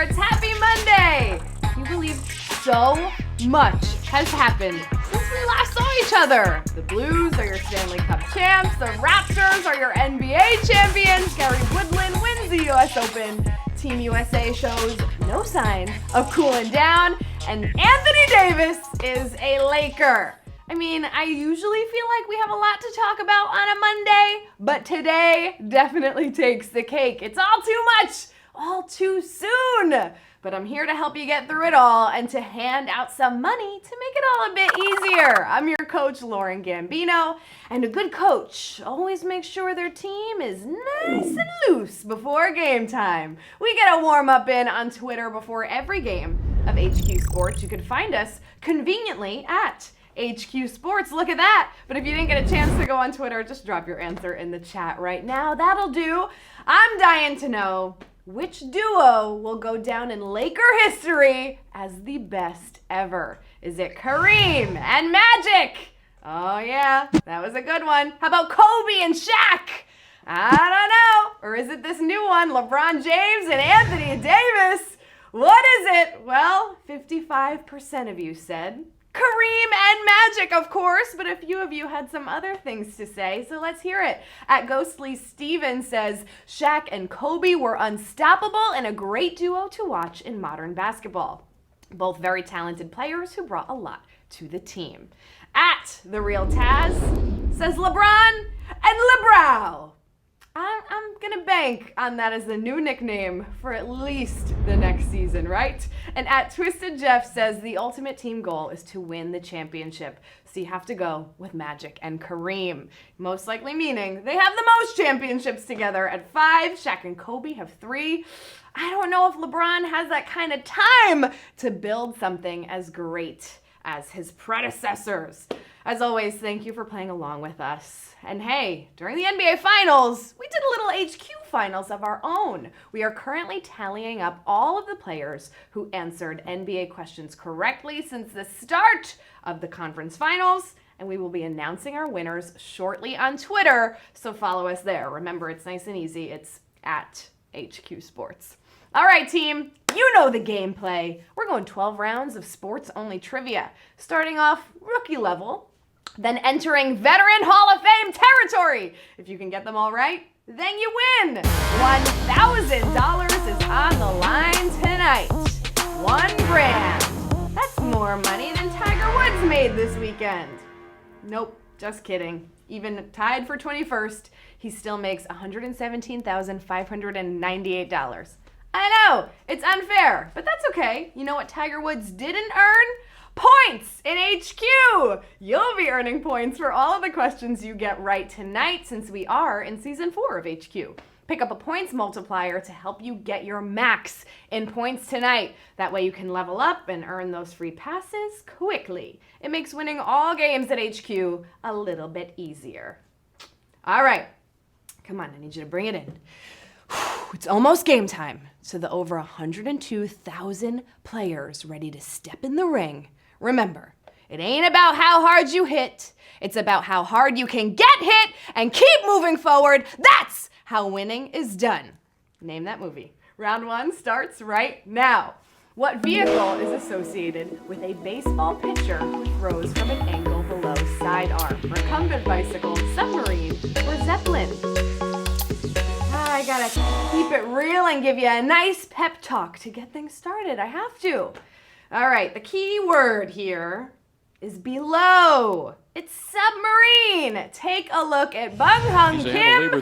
Sports. Happy Monday! Can you believe so much has happened since we last saw each other? The Blues are your Stanley Cup champs. The Raptors are your NBA champions. Gary Woodland wins the U.S. Open. Team USA shows no sign of cooling down. And Anthony Davis is a Laker. I mean, I usually feel like we have a lot to talk about on a Monday, but today definitely takes the cake. It's all too much, all too soon. But I'm here to help you get through it all and to hand out some money to make it all a bit easier. I'm your coach, Lauren Gambino, and a good coach always makes sure their team is nice and loose before game time. We get a warm-up in on Twitter before every game of HQ Sports. You can find us conveniently at HQ Sports. Look at that. But if you didn't get a chance to go on Twitter, just drop your answer in the chat right now. That'll do. I'm dying to know which duo will go down in Laker history as the best ever. Is it Kareem and Magic? Oh yeah, that was a good one. How about Kobe and Shaq? I don't know. Or is it this new one, LeBron James and Anthony Davis? What is it? Well, 55% of you said Kareem and Magic, of course, but a few of you had some other things to say, so let's hear it. At Ghostly Steven says, Shaq and Kobe were unstoppable and a great duo to watch in modern basketball. Both very talented players who brought a lot to the team. At The Real Taz says LeBron and LeBrow. I'm gonna bank on that as the new nickname for at least the next season, right? And at Twisted Jeff says the ultimate team goal is to win the championship. So you have to go with Magic and Kareem. Most likely meaning they have the most championships together at 5. Shaq and Kobe have 3. I don't know if LeBron has that kind of time to build something as great as his predecessors. As always, thank you for playing along with us. And hey, during the NBA Finals, we did a little HQ Finals of our own. We are currently tallying up all of the players who answered NBA questions correctly since the start of the conference finals, and we will be announcing our winners shortly on Twitter, so follow us there. Remember, it's nice and easy. It's at HQ Sports. All right, team, you know the gameplay. We're going 12 rounds of sports-only trivia, starting off rookie level, then entering Veteran Hall of Fame territory. If you can get them all right, then you win. $1,000 is on the line tonight. $1,000. That's more money than Tiger Woods made this weekend. Nope, just kidding. Even tied for 21st, he still makes $117,598. I know, it's unfair, but that's okay. You know what Tiger Woods didn't earn? Points in HQ! You'll be earning points for all of the questions you get right tonight since we are in season 4 of HQ. Pick up a points multiplier to help you get your max in points tonight. That way you can level up and earn those free passes quickly. It makes winning all games at HQ a little bit easier. All right, come on, I need you to bring it in. It's almost game time. So the over 102,000 players ready to step in the ring. Remember, it ain't about how hard you hit. It's about how hard you can get hit and keep moving forward. That's how winning is done. Name that movie. Round 1 starts right now. What vehicle is associated with a baseball pitcher who throws from an angle below sidearm? Recumbent bicycle, submarine, or zeppelin? I gotta keep it real and give you a nice pep talk to get things started. I have to. All right, the key word here is below. It's submarine. Take a look at Bung Hung Kim. He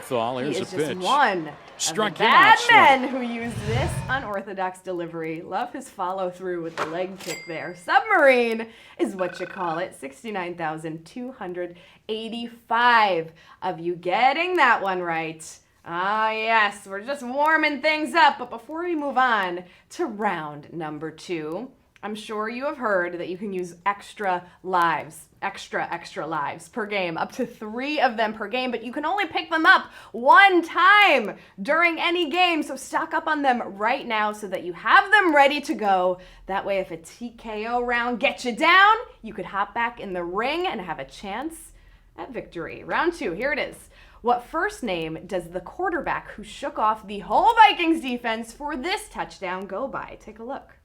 is just one of the bad men who used this unorthodox delivery. Love his follow through with the leg kick there. Submarine is what you call it. 69,285 of you getting that one right. Ah, yes, we're just warming things up. But before we move on to round number 2, I'm sure you have heard that you can use extra lives per game, up to 3 of them per game, but you can only pick them up 1 time during any game. So stock up on them right now so that you have them ready to go. That way, if a TKO round gets you down, you could hop back in the ring and have a chance at victory. Round 2, here it is. What first name does the quarterback who shook off the whole Vikings defense for this touchdown go by? Take a look.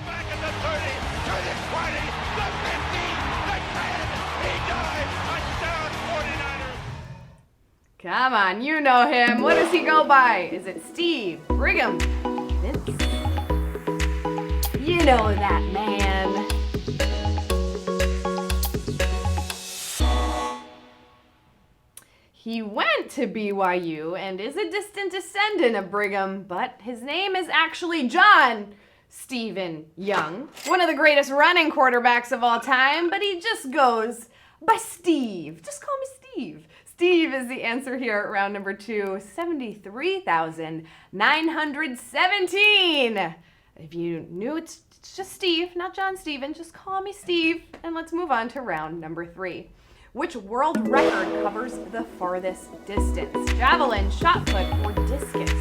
Back at the 30, to the 20, the 50, the 10, he died, touchdown 49ers. Come on, you know him. What does he go by? Is it Steve, Brigham, Vince? You know that man. He went to BYU and is a distant descendant of Brigham, but his name is actually John Stephen Young, one of the greatest running quarterbacks of all time, but he just goes by Steve. Just call me Steve. Steve is the answer here at round number 2, 73,917. If you knew it's just Steve, not John Stephen, just call me Steve. And let's move on to round number 3. Which world record covers the farthest distance? Javelin, shot put, or discus?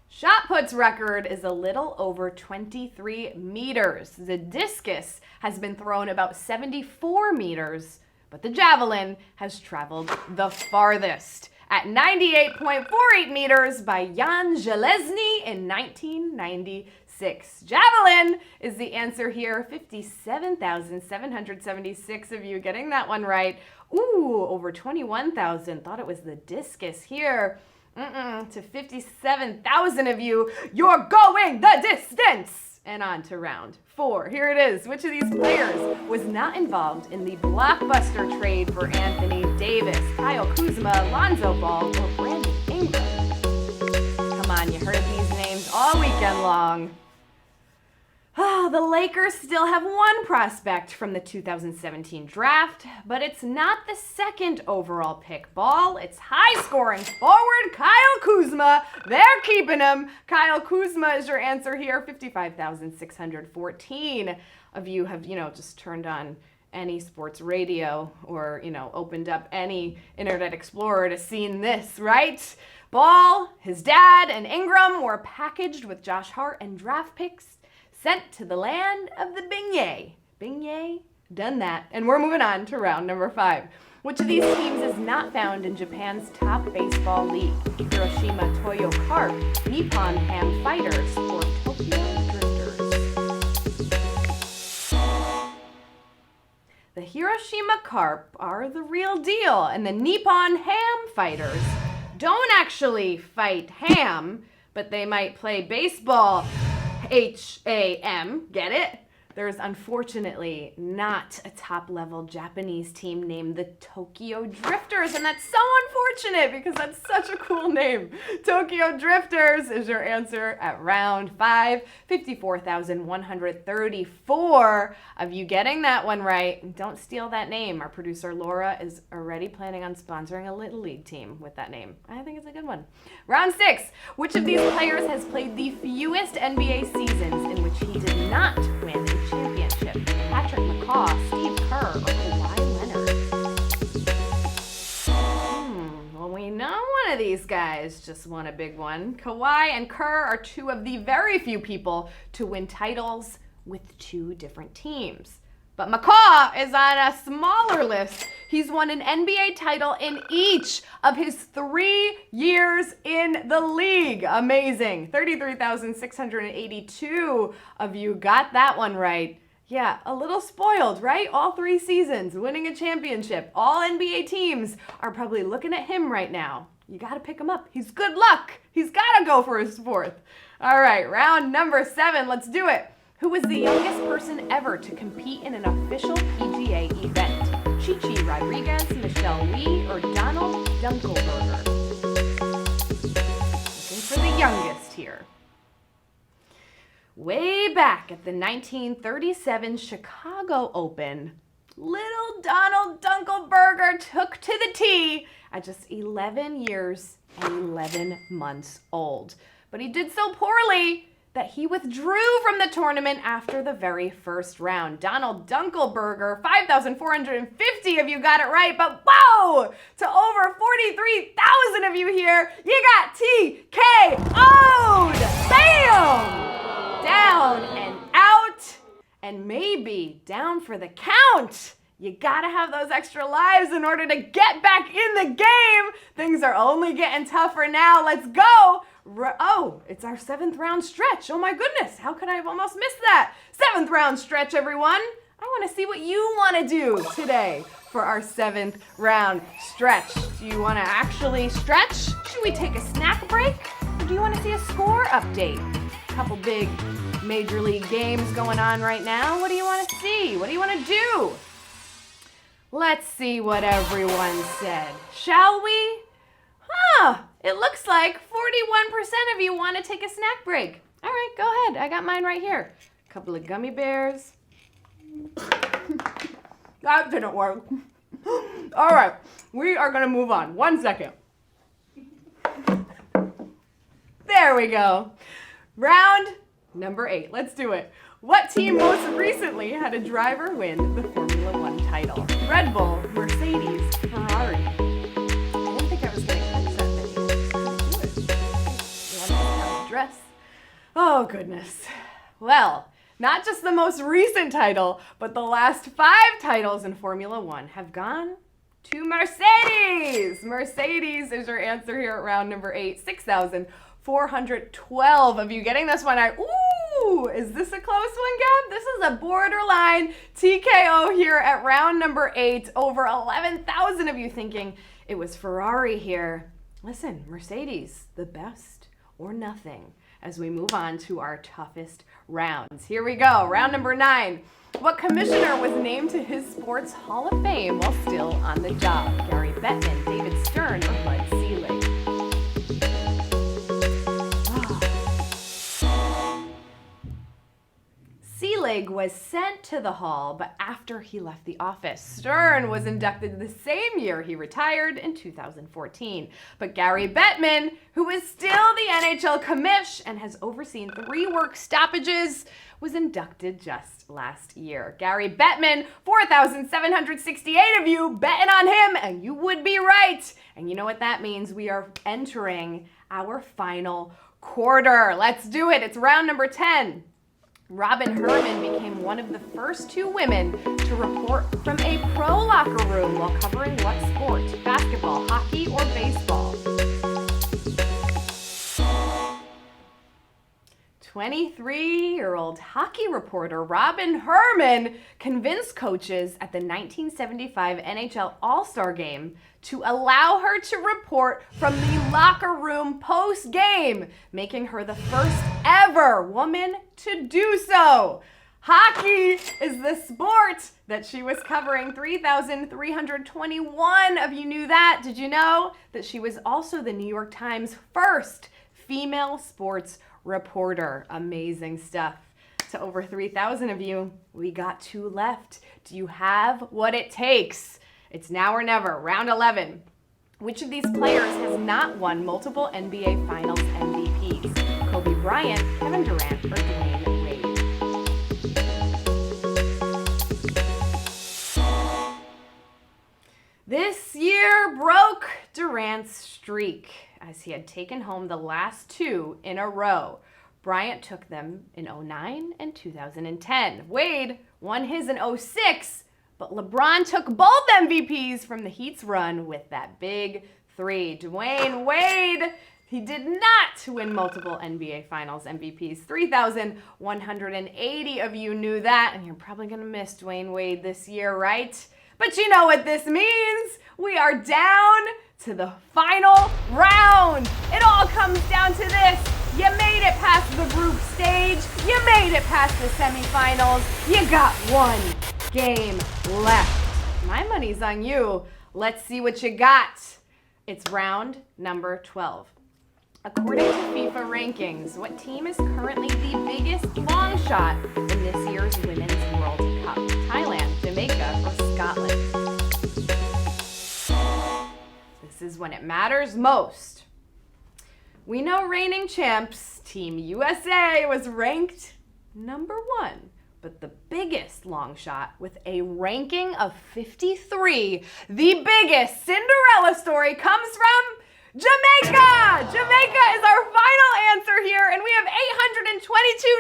Shot put's record is a little over 23 meters. The discus has been thrown about 74 meters, but the javelin has traveled the farthest at 98.48 meters by Jan Železný in 1996. Javelin is the answer here. 57,776 of you getting that one right. Ooh, over 21,000 thought it was the discus here. To 57,000 of you, you're going the distance! And on to round 4. Here it is. Which of these players was not involved in the blockbuster trade for Anthony Davis? Kyle Kuzma, Lonzo Ball, or Brandon Ingram? Come on, you heard these names all weekend long. Oh, the Lakers still have one prospect from the 2017 draft, but it's not the second overall pick. Ball, it's high-scoring forward Kyle Kuzma. They're keeping him. Kyle Kuzma is your answer here. 55,614 of you have, just turned on any sports radio or, opened up any Internet Explorer to seen this, right? Ball, his dad, and Ingram were packaged with Josh Hart and draft picks sent to the land of the beignet. Beignet? Done that. And we're moving on to round number 5. Which of these teams is not found in Japan's top baseball league? Hiroshima Toyo Carp, Nippon Ham Fighters, or Tokyo Drifters? The Hiroshima Carp are the real deal, and the Nippon Ham Fighters don't actually fight ham, but they might play baseball. H-A-M, get it? There's unfortunately not a top-level Japanese team named the Tokyo Drifters, and that's so unfortunate because that's such a cool name. Tokyo Drifters is your answer at round 5. 54,134 of you getting that one right. Don't steal that name. Our producer Laura is already planning on sponsoring a Little League team with that name. I think it's a good one. Round 6. Which of these players has played the fewest NBA seasons in which he did not win a championship? Patrick McCaw, Steve Kerr, or Kawhi Leonard? Well, we know one of these guys just won a big one. Kawhi and Kerr are two of the very few people to win titles with 2 different teams. But McCaw is on a smaller list. He's won an NBA title in each of his 3 years in the league. Amazing. 33,682 of you got that one right. Yeah, a little spoiled, right? All 3 seasons, winning a championship. All NBA teams are probably looking at him right now. You got to pick him up. He's good luck. He's got to go for his 4th. All right, round number 7. Let's do it. Who was the youngest person ever to compete in an official PGA event? Chi-Chi Rodriguez, Michelle Lee, or Donald Dunkelberger? Looking for the youngest here. Way back at the 1937 Chicago Open, little Donald Dunkelberger took to the tee at just 11 years and 11 months old. But he did so poorly that he withdrew from the tournament after the very first round. Donald Dunkelberger, 5,450 of you got it right, but whoa! To over 43,000 of you here, you got TKO'd! Bam! Down and out and maybe down for the count. You gotta have those extra lives in order to get back in the game. Things are only getting tougher now. Let's go. Oh, it's our 7th round stretch. Oh my goodness, how could I have almost missed that? 7th round stretch, everyone. I wanna see what you wanna do today for our 7th round stretch. Do you wanna actually stretch? Should we take a snack break? Or do you wanna see a score update? A couple big Major League games going on right now. What do you wanna see? What do you wanna do? Let's see what everyone said, shall we? It looks like 41% of you want to take a snack break. All right, go ahead. I got mine right here. A couple of gummy bears. That didn't work. All right, we are going to move on. 1 second. There we go. Round number 8. Let's do it. What team most recently had a driver win the Formula One title? Red Bull, Mercedes, Ferrari. I didn't think I was going to catch that many. You want to dress? Oh, goodness. Well, not just the most recent title, but the last 5 titles in Formula One have gone to Mercedes. Mercedes is your answer here at round number 8. 6,412 of you getting this one. Ooh, is this a close one, Gab? This is a borderline TKO here at round number 8. Over 11,000 of you thinking it was Ferrari here. Listen, Mercedes, the best or nothing as we move on to our toughest rounds. Here we go, round number 9. What commissioner was named to his Sports Hall of Fame while still on the job? Gary Bettman, David Stern, or Bud Selig? Selig was sent to the hall, but after he left the office. Stern was inducted the same year he retired in 2014. But Gary Bettman, who is still the NHL commish and has overseen 3 work stoppages, was inducted just last year. Gary Bettman, 4,768 of you betting on him, and you would be right. And you know what that means? We are entering our final quarter. Let's do it. It's round number 10. Robin Herman became one of the first 2 women to report from a pro locker room while covering what sport? Basketball, hockey, or baseball? 23-year-old hockey reporter Robin Herman convinced coaches at the 1975 NHL All-Star Game to allow her to report from the locker room post-game, making her the first ever woman to do so. Hockey is the sport that she was covering. 3,321 of you knew that. Did you know that she was also the New York Times first female sports reporter? Amazing stuff. To over 3,000 of you, we got 2 left. Do you have what it takes? It's now or never. Round 11. Which of these players has not won multiple NBA Finals MVPs? Kobe Bryant, Kevin Durant, or Dwayne Wade? This year broke Durant's streak as he had taken home the last 2 in a row. Bryant took them in 2009 and 2010. Wade won his in 2006, but LeBron took both MVPs from the Heat's run with that big 3. Dwayne Wade, he did not win multiple NBA Finals MVPs. 3,180 of you knew that, and you're probably going to miss Dwayne Wade this year, right? But you know what this means. We are down to the final round. It all comes down to this. You made it past the group stage. You made it past the semifinals. You got 1 game left. My money's on you. Let's see what you got. It's round number 12. According to FIFA rankings, what team is currently the biggest long shot in this year's Women's World Cup? Thailand, Jamaica, or Scotland? This is when it matters most. We know reigning champs, Team USA, was ranked number 1. But the biggest long shot with a ranking of 53, the biggest Cinderella story comes from Jamaica! Jamaica is our final answer here, and we have 822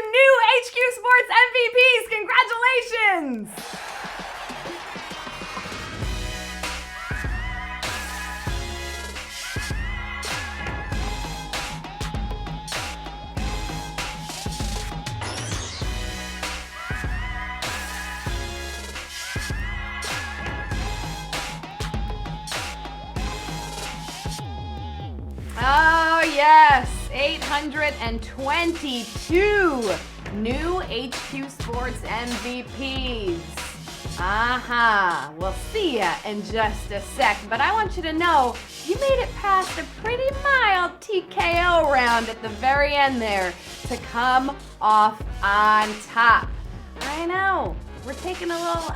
new HQ Sports MVPs. Congratulations! Oh yes, 822 new HQ Sports MVPs. We'll see ya in just a sec, but I want you to know you made it past a pretty mild TKO round at the very end there to come off on top. I know. We're taking a little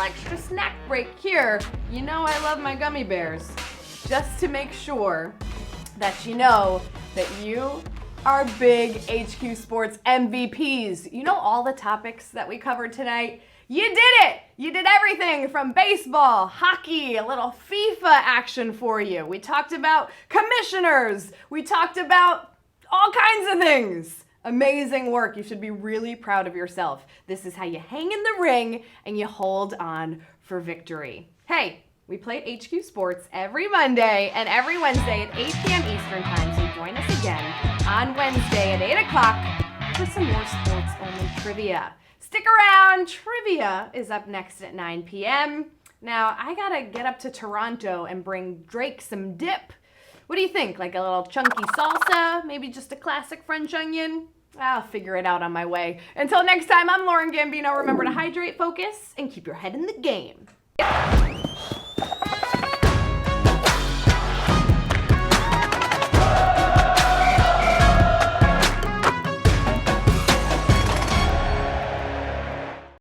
extra snack break here. You know I love my gummy bears. Just to make sure that you know that you are big HQ Sports MVPs. You know all the topics that we covered tonight? You did it! You did everything from baseball, hockey, a little FIFA action for you. We talked about commissioners. We talked about all kinds of things. Amazing work. You should be really proud of yourself. This is how you hang in the ring and you hold on for victory. Hey, we play HQ Sports every Monday and every Wednesday at 8 p.m. Eastern Time, so join us again on Wednesday at 8 o'clock for some more sports-only trivia. Stick around. Trivia is up next at 9 p.m. Now, I gotta get up to Toronto and bring Drake some dip. What do you think? Like a little chunky salsa? Maybe just a classic French onion? I'll figure it out on my way. Until next time, I'm Lauren Gambino. Remember to hydrate, focus, and keep your head in the game.